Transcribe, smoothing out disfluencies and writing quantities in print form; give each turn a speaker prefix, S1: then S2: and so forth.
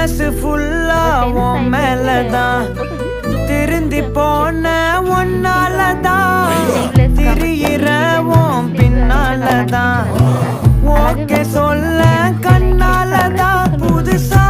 S1: மனசு ஃபுல்லா உன் மேலதான் திருந்தி போன ஒன்னாலதான் திரியிற உன் பின்னாலதான் ஓகே சொல்ல கண்ணாலதான் புதுசா